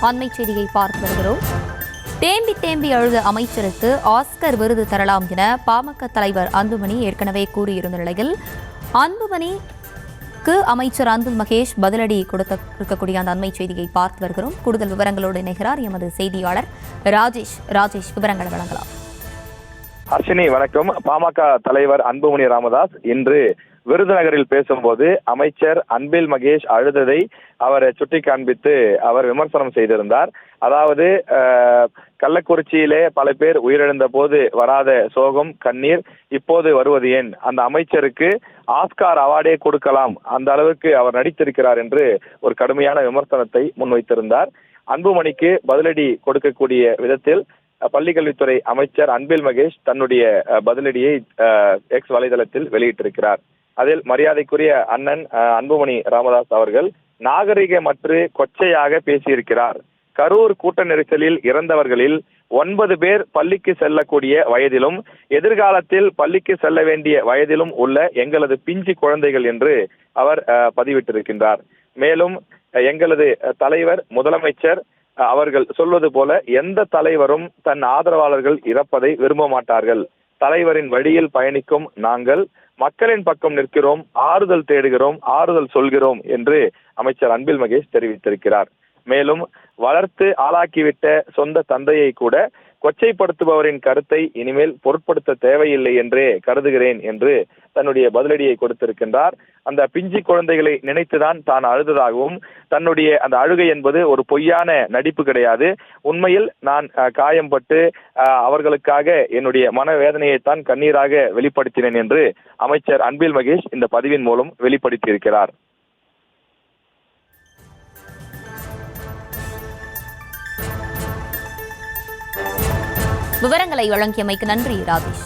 அண்மை செய்தியை பார்த்து வருகிறோம். தேம்பி தேம்பி அழுத அமைச்சருக்கு ஆஸ்கர் விருது தரலாம் என பாமக தலைவர் அன்புமணி ஏற்கனவே கூறியிருந்த நிலையில் அன்புமணிக்கு அமைச்சர் அன்பில் மகேஷ் பதிலடி கொடுத்திருக்கக்கூடிய அந்த அண்மை செய்தியை பார்த்து வருகிறோம். கூடுதல் விவரங்களோடு இணைகிறார் எமது செய்தியாளர் ராஜேஷ். விவரங்கள் வழங்கலாம். அர்ஷினி வணக்கம். பாமக தலைவர் அன்புமணி ராமதாஸ் இன்று விருதுநகரில் பேசும்போது அமைச்சர் அன்பில் மகேஷ் அழுததை அவர் சுட்டி காண்பித்து அவர் விமர்சனம் செய்திருந்தார். அதாவது கள்ளக்குறிச்சியிலே பல பேர் உயிரிழந்த போது வராத சோகம் கண்ணீர் இப்போது வருவது ஏன், அந்த அமைச்சருக்கு ஆஸ்கார் அவார்டே கொடுக்கலாம், அந்த அளவுக்கு அவர் நடித்திருக்கிறார் என்று ஒரு கடுமையான விமர்சனத்தை முன்வைத்திருந்தார். அன்புமணிக்கு பதிலடி கொடுக்கக்கூடிய விதத்தில் பள்ளிக்கல்வித்துறை அமைச்சர் அன்பில் மகேஷ் தன்னுடைய பதிலடியை எக்ஸ் வலைதளத்தில் வெளியிட்டிருக்கிறார். அதில் மரியாதைக்குரிய அண்ணன் அன்புமணி ராமதாஸ் அவர்கள் நாகரிகமற்று கொச்சையாக பேசியிருக்கிறார். கரூர் கூட்ட நெரிசலில் இறந்தவர்களில் 9 பேர் பள்ளிக்கு செல்லக்கூடிய வயதிலும் எதிர்காலத்தில் பள்ளிக்கு செல்ல வேண்டிய வயதிலும் உள்ள எங்களது பிஞ்சு குழந்தைகள் என்று அவர் பதிவிட்டிருக்கின்றார். மேலும் எங்களது தலைவர் முதலமைச்சர் அவர்கள் சொல்வது போல எந்த தலைவரும் தன் ஆதரவாளர்கள் இறப்பதை விரும்ப மாட்டார்கள். தலைவரின் வழியில் பயணிக்கும் நாங்கள் மக்களின் பக்கம் நிற்கிறோம், ஆறுதல் தேடுகிறோம், ஆறுதல் சொல்கிறோம் என்று அமைச்சர் அன்பில் மகேஷ் தெரிவித்திருக்கிறார். மேலும் வளர்த்து ஆளாக்கிவிட்ட சொந்த தந்தையை கூட கொச்சைப்படுத்துபவரின் கருத்தை இனிமேல் பொருட்படுத்த தேவையில்லை என்றே கருதுகிறேன் என்று தன்னுடைய பதிலடியை கொடுத்திருக்கின்றார். அந்த பிஞ்சி குழந்தைகளை நினைத்துதான் தான் அழுததாகவும், தன்னுடைய அந்த அழுகை என்பது ஒரு பொய்யான நடிப்பு கிடையாது, உண்மையில் நான் காயம்பட்டு அவர்களுக்காக என்னுடைய மனவேதனையைத்தான் கண்ணீராக வெளிப்படுத்தினேன் என்று அமைச்சர் அன்பில் மகேஷ் இந்த பதிவின் மூலம் வெளிப்படுத்தியிருக்கிறார். விவரங்களை வழங்கியமைக்கு நன்றி ராஜேஷ்.